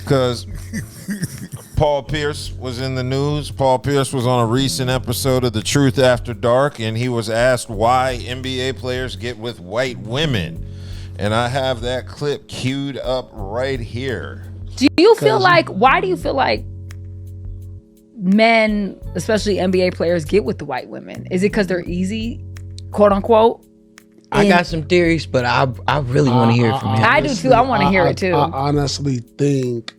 because Paul Pierce was in the news. Paul Pierce was on a recent episode of The Truth After Dark, and he was asked why NBA players get with white women. And I have that clip queued up right here. Do you feel like, why do you feel like men, especially NBA players, get with the white women? Is it because they're easy, quote unquote? I got some theories, but I really want to hear it from him. I do too. I want to hear it too. I honestly think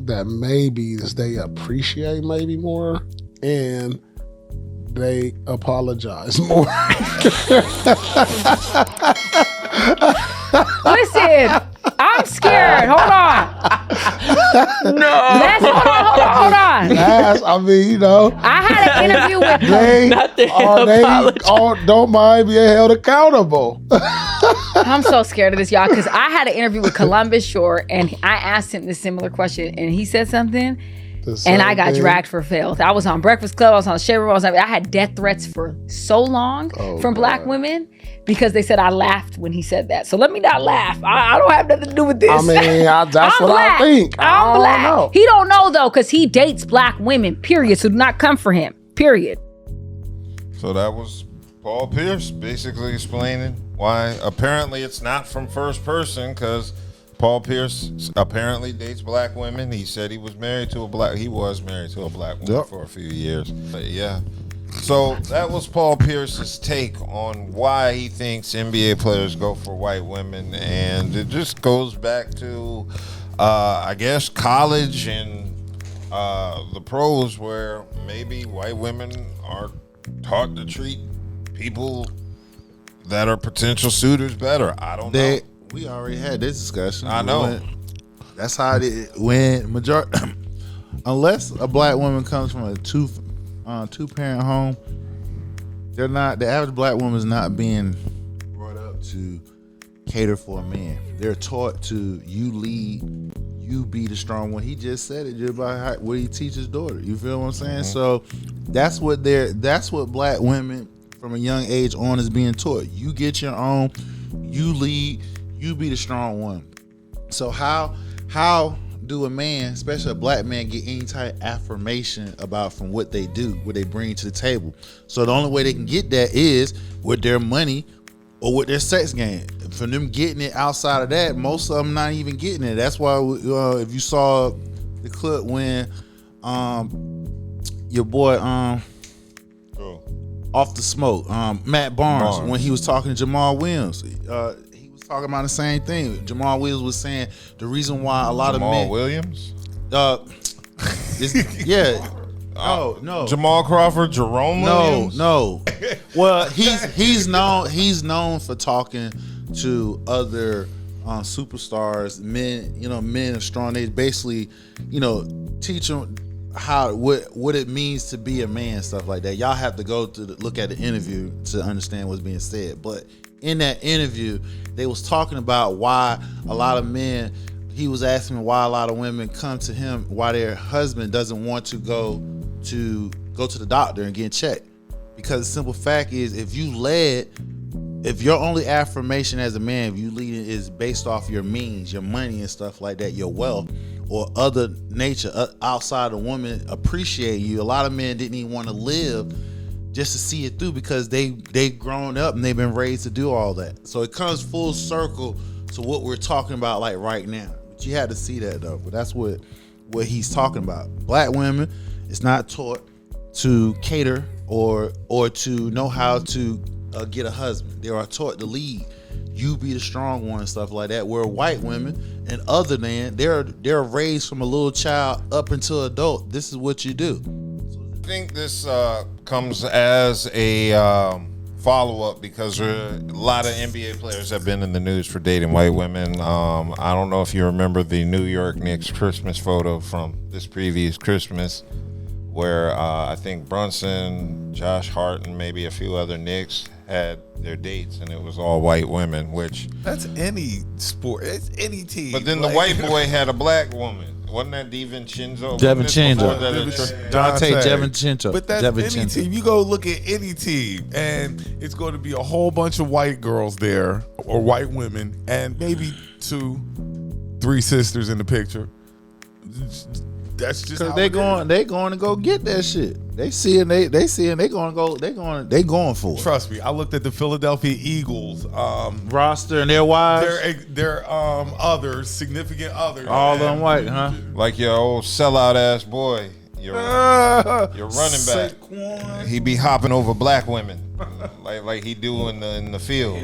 that maybe they appreciate maybe more and they apologize more. Listen, I'm scared. Hold on. No. Let's hold on. I mean, you know, I had an interview with don't mind being held accountable. I'm so scared of this, y'all, because I had an interview with Columbus Short, and I asked him this similar question, and he said something, and I got dragged for filth. I was on Breakfast Club, I was on Shade Room, I had death threats for so long from black women because they said I laughed when he said that. So let me not laugh. I don't have nothing to do with this. I mean, that's what black. I think. I'm black. Know. He don't know, though, because he dates black women, period. So do not come for him, period. So that was Paul Pierce basically explaining why apparently it's not from first person, because Paul Pierce apparently dates black women. He said he was married to a black woman for a few years. But yeah. So that was Paul Pierce's take on why he thinks NBA players go for white women. And it just goes back to, I guess, college and the pros, where maybe white women are taught to treat people that are potential suitors better. I don't know. We already had this discussion. I know. That's how it when majority, unless a black woman comes from a two-parent home, they're not. The average black woman is not being brought up to cater for a man. They're taught to you lead, you be the strong one. He just said it just about what he teaches his daughter. You feel what I'm saying? So that's what black women from a young age on is being taught. You get your own, you lead, you be the strong one. So how do a man, especially a black man, get any type of affirmation about from what they do, what they bring to the table? So the only way they can get that is with their money or with their sex game. From them getting it outside of that, most of them not even getting it. That's why if you saw the clip when your boy Off the Smoke, Matt Barnes, when he was talking to Jamal Williams, he was talking about the same thing. Jamal Williams was saying the reason why a lot of men. Jamal Williams? No. Jamal Crawford, Jerome Williams? No. Well, he's known for talking to other superstars, men of strong age, basically, teach them what it means to be a man, stuff like that. Y'all have to go to look at the interview to understand what's being said. But in that interview, they was talking about why a lot of men. He was asking why a lot of women come to him, why their husband doesn't want to go to the doctor and get checked. Because the simple fact is, if your only affirmation as a man, if you lead is based off your means, your money and stuff like that, your wealth, or other nature outside of woman appreciate you, a lot of men didn't even want to live just to see it through because they've grown up and they've been raised to do all that. So it comes full circle to what we're talking about like right now. But you had to see that though. But that's what he's talking about. Black women is not taught to cater or to know how to get a husband. They are taught to lead. You be the strong one and stuff like that. Where white women and other than they're raised from a little child up until adult. This is what you do. I think this comes as a follow-up because a lot of NBA players have been in the news for dating white women. I don't know if you remember the New York Knicks Christmas photo from this previous Christmas where I think Brunson, Josh Hart, and maybe a few other Knicks had their dates, and it was all white women, which... That's any sport. It's any team. But then the white boy had a black woman. Wasn't that Devon Chenzo? Devon Chenzo. Devon Chenzo. But that's any team. You go look at any team, and it's going to be a whole bunch of white girls there, or white women, and maybe two 3 sisters in the picture. That's just how they going to go get that shit. They going for it. Trust me, I looked at the Philadelphia Eagles roster and their wives. Their others, significant others. All of them white, huh? Like your old sellout ass boy. Your running back. Saquon. He be hopping over black women, like he do in the field.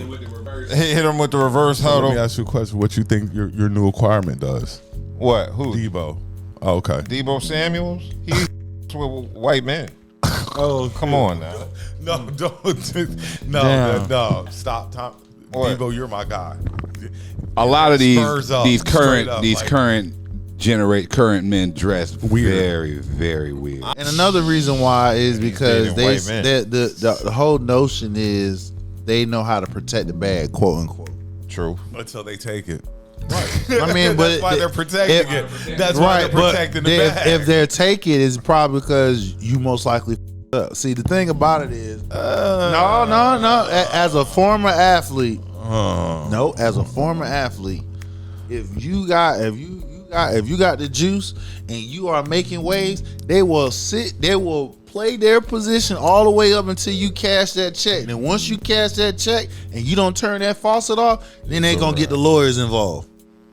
Hit him with the reverse huddle. Let me ask you a question. What you think your new acquirement does? What? Who? Debo. Oh, okay. Debo Samuels. He's with white men. Oh, come on now. No, don't. No. Stop, Tom. What? Debo, you're my guy. A lot of these current current men dress weird. very, very weird. And another reason why is because dating the whole notion is they know how to protect the bag, quote unquote. True. Until they take it. Right. I mean, but that's why they're protecting it. That's why they're protecting the bag. If they're taking it, it's probably because you most likely up. See, the thing about it is, no. As a former athlete, as a former athlete, if you got the juice and you are making waves, they will play their position all the way up until you cash that check. And once you cash that check and you don't turn that faucet off, then they gonna get the lawyers involved.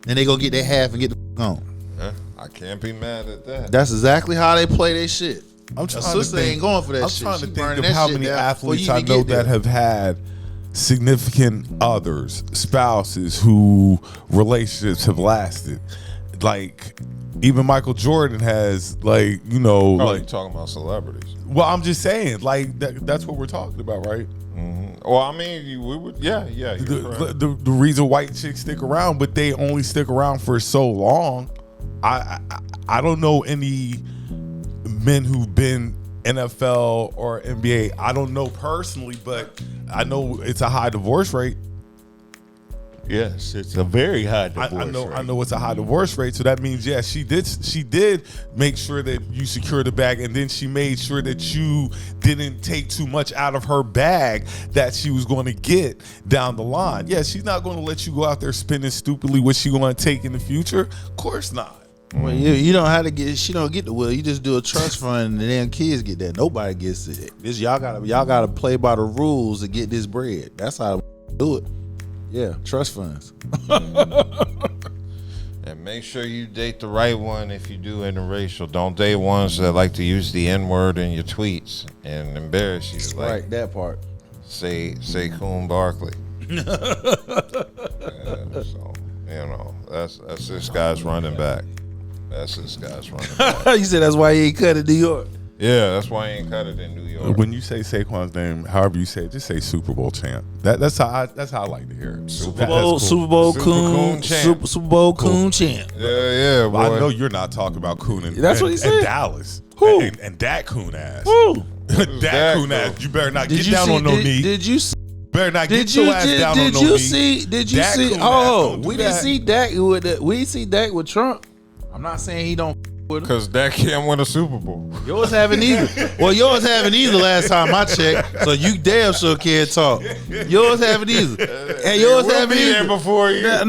And they gonna get their half and get the on. Yeah, I can't be mad at that. That's exactly how they play their shit. I'm trying sister to think, ain't going for that I'm shit. trying to She think burning of that how shit many down athletes before I you know even get that there. have had significant others, spouses who relationships have lasted. Like even Michael Jordan has, like, you know, Oh, like you talking about celebrities? Well, I'm just saying, like that's what we're talking about, right? Mm-hmm. Well, I mean, we would, yeah. You're correct. The reason white chicks stick around, but they only stick around for so long. I don't know any men who've been NFL or NBA. I don't know personally, but I know it's a high divorce rate. Yes, it's a very high divorce rate. I know it's a high divorce rate. So that means, yes, she did make sure that you secure the bag, and then she made sure that you didn't take too much out of her bag that she was going to get down the line. Yeah, she's not going to let you go out there spending stupidly what she going to take in the future. Of course not. Well, you don't have to get. She don't get the will. You just do a trust fund, and then kids get that. Nobody gets it. This y'all gotta play by the rules to get this bread. That's how to do it. Yeah, trust funds. And make sure you date the right one if you do interracial. Don't date ones that like to use the N-word in your tweets and embarrass you. Like, Right, that part. say Saquon Barkley. So, you know, that's this guy's running back. That's this guy's running back. You said that's why he ain't cut in New York. Yeah, that's why he ain't cut it in New York. When you say Saquon's name, however you say it, just say Super Bowl champ. That's how I like to hear it. Super Bowl coon champ. Super Bowl coon champ. Yeah, boy. I know you're not talking about Coon and, That's what he said. and Dallas. Who? And Dak Coon ass. Who? Dak Coon ass. You better not get down on no knee. Did you see? Better not get your ass down on no knee. Did you Dak see? Coon ass, Oh, don't do we didn't that. see Dak with Trump. I'm not saying he don't with him. Because Dak can't win a Super Bowl. Yours haven't either. Well, yours haven't either last time I checked. So you damn sure can't talk. Yours haven't either. And yours We'll haven't be there either. before you. No,